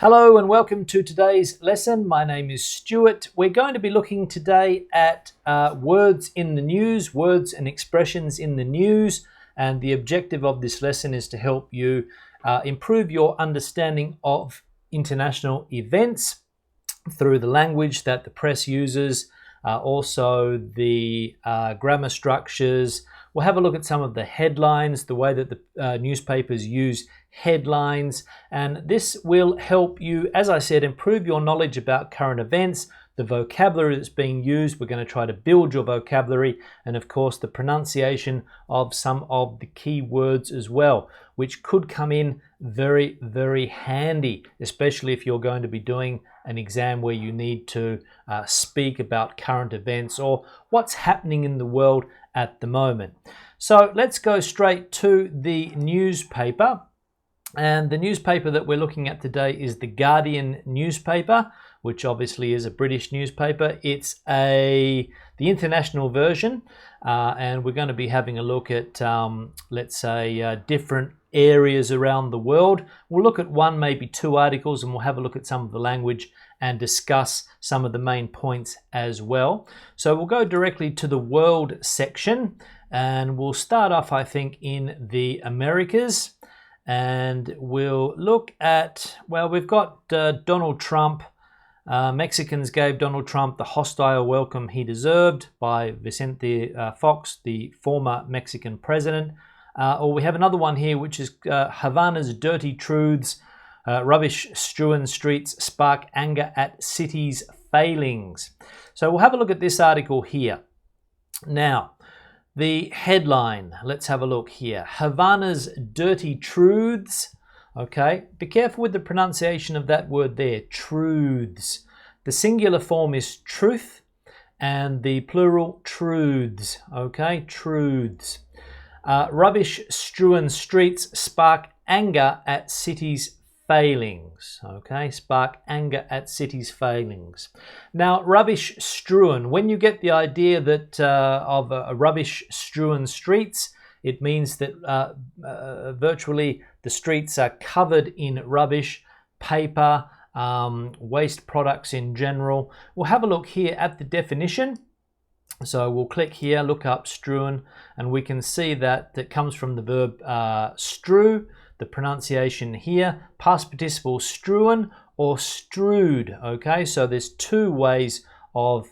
Hello and welcome to today's lesson. My name is Stuart. We're going to be looking today at words in the news, words and expressions in the news. And the objective of this lesson is to help you improve your understanding of international events through the language that the press uses, also the grammar structures. We'll have a look at some of the headlines, the way that the newspapers use headlines, and this will help you, as I said, improve your knowledge about current events, the vocabulary that's being used. We're going to try to build your vocabulary, and of course the pronunciation of some of the key words as well, which could come in very, very handy, especially if you're going to be doing an exam where you need to speak about current events or what's happening in the world at the moment. So let's go straight to the newspaper. And the newspaper that we're looking at today is the Guardian newspaper, which obviously is a British newspaper. It's the international version, and we're going to be having a look at, let's say, different areas around the world. We'll look at one, maybe two articles, and we'll have a look at some of the language and discuss some of the main points as well. So we'll go directly to the world section, and we'll start off, I think, in the Americas. And we'll look at, well, we've got Donald Trump. Mexicans gave Donald Trump the hostile welcome he deserved by Vicente Fox, the former Mexican president. Or we have another one here, which is Havana's dirty truths, rubbish-strewn streets spark anger at city's failings. So we'll have a look at this article here. Now, the headline, let's have a look here. Havana's dirty truths. Okay, be careful with the pronunciation of that word there, truths. The singular form is truth and the plural truths. Okay, truths. Rubbish-strewn streets spark anger at city's failings. Okay, spark anger at city's failings. Now, rubbish strewn, when you get the idea that of rubbish strewn streets, it means that virtually the streets are covered in rubbish, paper, waste products in general. We'll have a look here at the definition. So we'll click here, look up strewn, and we can see that it comes from the verb strew. The pronunciation here, past participle strewn or strewed. Okay, so there's two ways of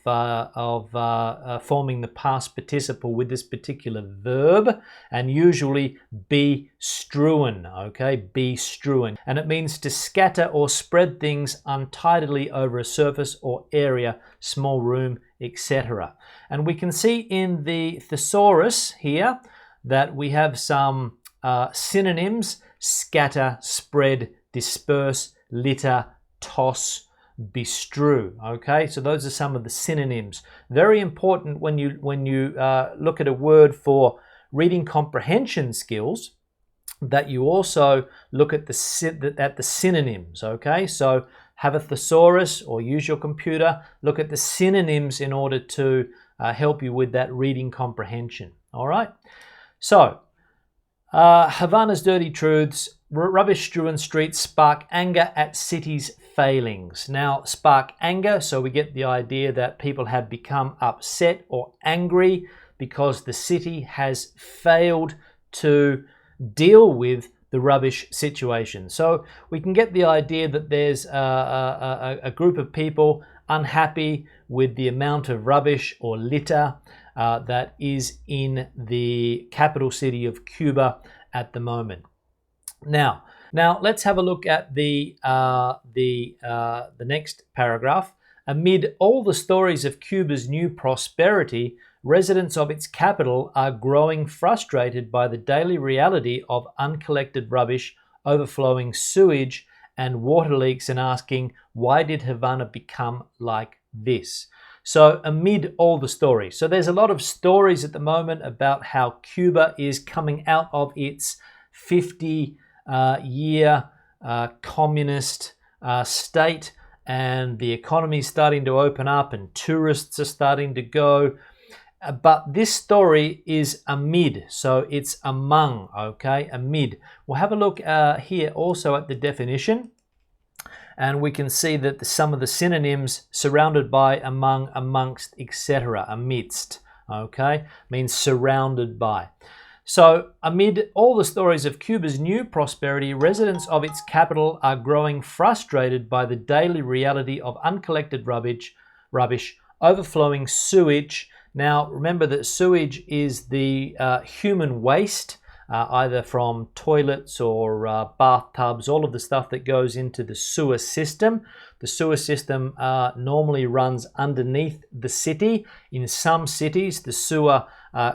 forming the past participle with this particular verb, and usually be strewn. Okay, be strewn, and it means to scatter or spread things untidily over a surface or area, small room, etc. And we can see in the thesaurus here that we have some synonyms: scatter, spread, disperse, litter, toss, bestrew. Okay, so those are some of the synonyms. Very important when you look at a word for reading comprehension skills, that you also look at the synonyms. Okay, so have a thesaurus or use your computer, look at the synonyms in order to help you with that reading comprehension. All right, so Havana's dirty truths, rubbish-strewn streets spark anger at city's failings. Now, spark anger, so we get the idea that people have become upset or angry because the city has failed to deal with the rubbish situation. So we can get the idea that there's a group of people unhappy with the amount of rubbish or litter that is in the capital city of Cuba at the moment. Now let's have a look at the next paragraph. Amid all the stories of Cuba's new prosperity, residents of its capital are growing frustrated by the daily reality of uncollected rubbish, overflowing sewage, and water leaks, and asking, why did Havana become like this? So amid all the stories. So there's a lot of stories at the moment about how Cuba is coming out of its 50-year communist state, and the economy is starting to open up and tourists are starting to go. But this story is amid, so it's among, okay, amid. We'll have a look here also at the definition. and we can see that some of the synonyms surrounded by, among, amongst, etc., amidst, okay, means surrounded by. So amid all the stories of Cuba's new prosperity, residents of its capital are growing frustrated by the daily reality of uncollected rubbish, overflowing sewage. Now, remember that sewage is the human waste, either from toilets or bathtubs, all of the stuff that goes into the sewer system. The sewer system normally runs underneath the city. In some cities, the sewer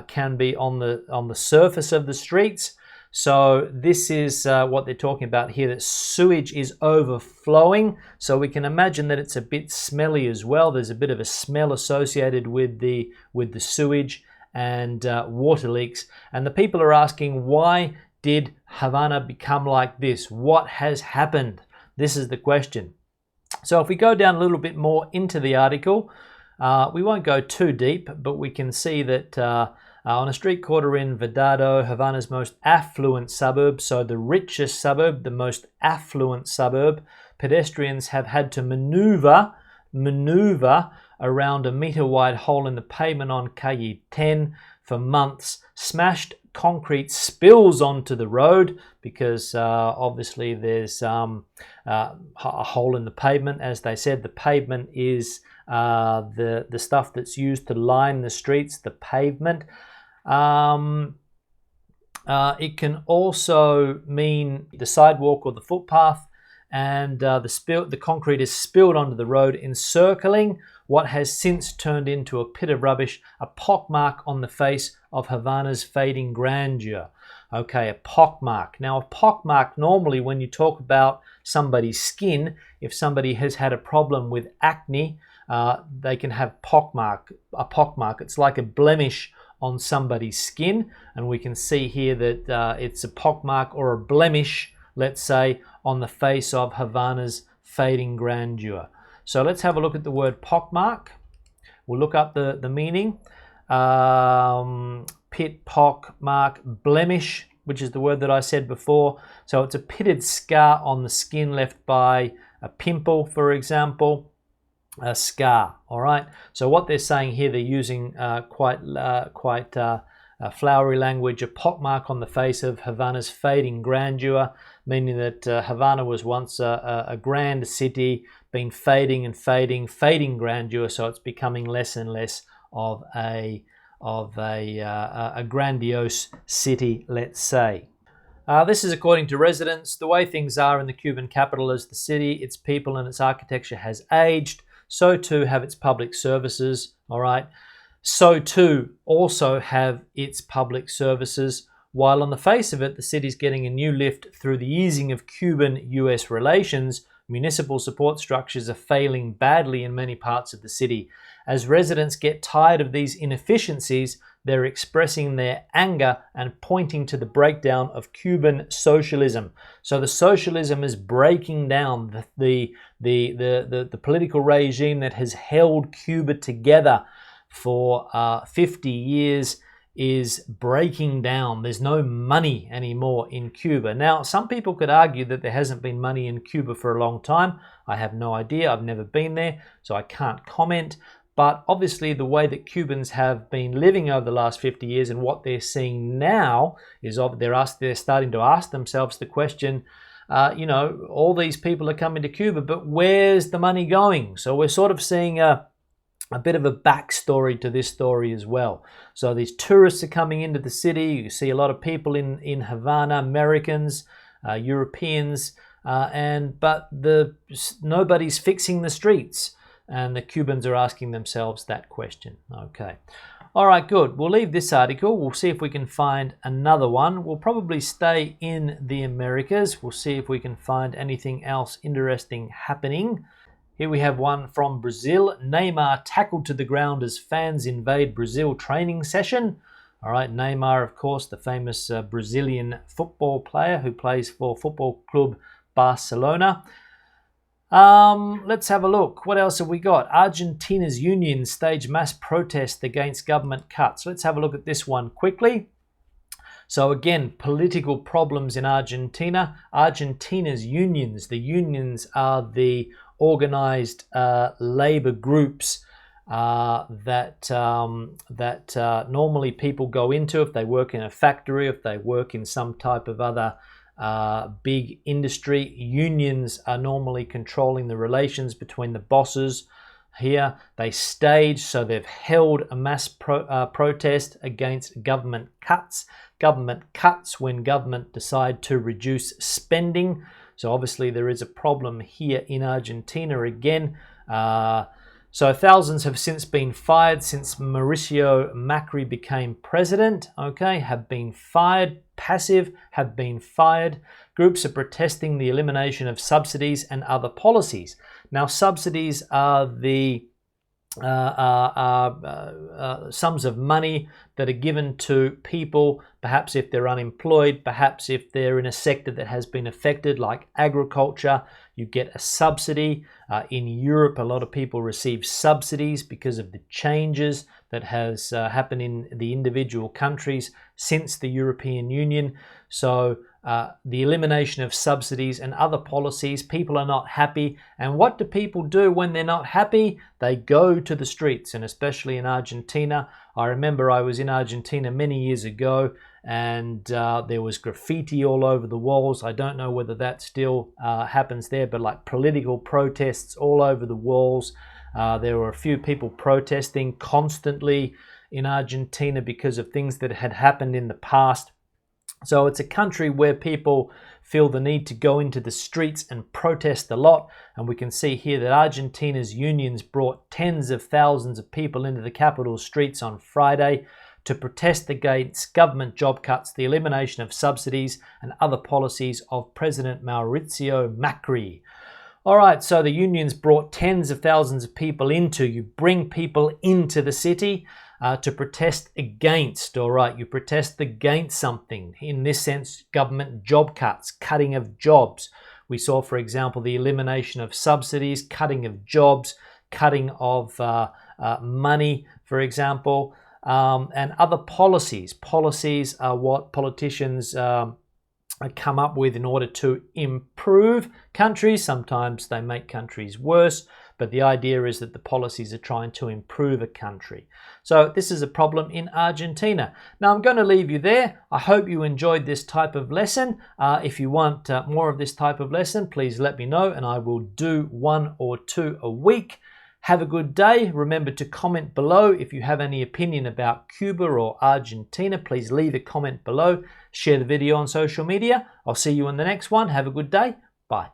can be on the surface of the streets. So this is what they're talking about here, that sewage is overflowing. So we can imagine that it's a bit smelly as well. There's a bit of a smell associated with the sewage and water leaks. And the people are asking, why did Havana become like this? What has happened? This is the question. So if we go down a little bit more into the article, we won't go too deep, but we can see that on a street corner in Vedado, Havana's most affluent suburb, so the richest suburb, the most affluent suburb, pedestrians have had to maneuver around a metre-wide hole in the pavement on Calle 10 for months. Smashed concrete spills onto the road because obviously there's a hole in the pavement. As they said, the pavement is the stuff that's used to line the streets, the pavement. It can also mean the sidewalk or the footpath, and the concrete is spilled onto the road, encircling what has since turned into a pit of rubbish, a pockmark on the face of Havana's fading grandeur. Okay, a pockmark. Now, a pockmark, normally when you talk about somebody's skin, if somebody has had a problem with acne, they can have a pockmark. It's like a blemish on somebody's skin, and we can see here that it's a pockmark or a blemish, let's say, on the face of Havana's fading grandeur. So let's have a look at the word pockmark. We'll look up the meaning. Pit, pock, mark, blemish, which is the word that I said before. So it's a pitted scar on the skin left by a pimple, for example. A scar, all right? So what they're saying here, they're using quite flowery language, a pockmark on the face of Havana's fading grandeur, meaning that Havana was once a grand city, been fading grandeur, so it's becoming less and less of a grandiose city, let's say. This is according to residents. The way things are in the Cuban capital as the city, its people and its architecture has aged. So too have its public services, all right? So too also have its public services. While on the face of it, the city's getting a new lift through the easing of Cuban-US relations, municipal support structures are failing badly in many parts of the city. As residents get tired of these inefficiencies, they're expressing their anger and pointing to the breakdown of Cuban socialism. So the socialism is breaking down. The political regime that has held Cuba together for 50 years is breaking down. There's no money anymore in Cuba. Now, some people could argue that there hasn't been money in Cuba for a long time. I have no idea. I've never been there, so I can't comment. But obviously the way that Cubans have been living over the last 50 years and what they're seeing now is they're starting to ask themselves the question, all these people are coming to Cuba, but where's the money going? So we're sort of seeing a bit of a backstory to this story as well. So these tourists are coming into the city. You see a lot of people in Havana, Americans, Europeans, but nobody's fixing the streets. And the Cubans are asking themselves that question. Okay. All right, good. We'll leave this article. We'll see if we can find another one. We'll probably stay in the Americas. We'll see if we can find anything else interesting happening. Here we have one from Brazil. Neymar tackled to the ground as fans invade Brazil training session. All right, Neymar, of course, the famous Brazilian football player who plays for Football Club Barcelona. Let's have a look. What else have we got? Argentina's unions stage mass protest against government cuts. Let's have a look at this one quickly. So again, political problems in Argentina. Argentina's unions, the unions are the organized labor groups that normally people go into if they work in a factory, if they work in some type of other big industry. Unions are normally controlling the relations between the bosses. Here they stage, so they've held a mass protest against government cuts. Government cuts when government decide to reduce spending. So obviously there is a problem here in Argentina again. So thousands have since been fired since Mauricio Macri became president, okay, have been fired, passive, have been fired. Groups are protesting the elimination of subsidies and other policies. Now, subsidies are the sums of money that are given to people, perhaps if they're unemployed, perhaps if they're in a sector that has been affected, like agriculture, you get a subsidy. In Europe, a lot of people receive subsidies because of the changes that has happened in the individual countries since the European Union. So the elimination of subsidies and other policies, people are not happy. And what do people do when they're not happy? They go to the streets, and especially in Argentina. I remember I was in Argentina many years ago, and there was graffiti all over the walls. I don't know whether that still happens there, but like political protests all over the walls. There were a few people protesting constantly in Argentina because of things that had happened in the past. So it's a country where people feel the need to go into the streets and protest a lot. And we can see here that Argentina's unions brought tens of thousands of people into the capital streets on Friday to protest against government job cuts, the elimination of subsidies, and other policies of President Mauricio Macri. All right, so the unions brought tens of thousands of people into. You bring people into the city to protest against, all right, you protest against something. In this sense, government job cuts, cutting of jobs. We saw, for example, the elimination of subsidies, cutting of jobs, cutting of money, for example, and other policies. Policies are what politicians come up with in order to improve countries. Sometimes they make countries worse, but the idea is that the policies are trying to improve a country. So this is a problem in Argentina. Now I'm going to leave you there. I hope you enjoyed this type of lesson. If you want more of this type of lesson, please let me know, and I will do 1 or 2 a week. Have a good day. Remember to comment below if you have any opinion about Cuba or Argentina. Please leave a comment below. Share the video on social media. I'll see you in the next one. Have a good day. Bye.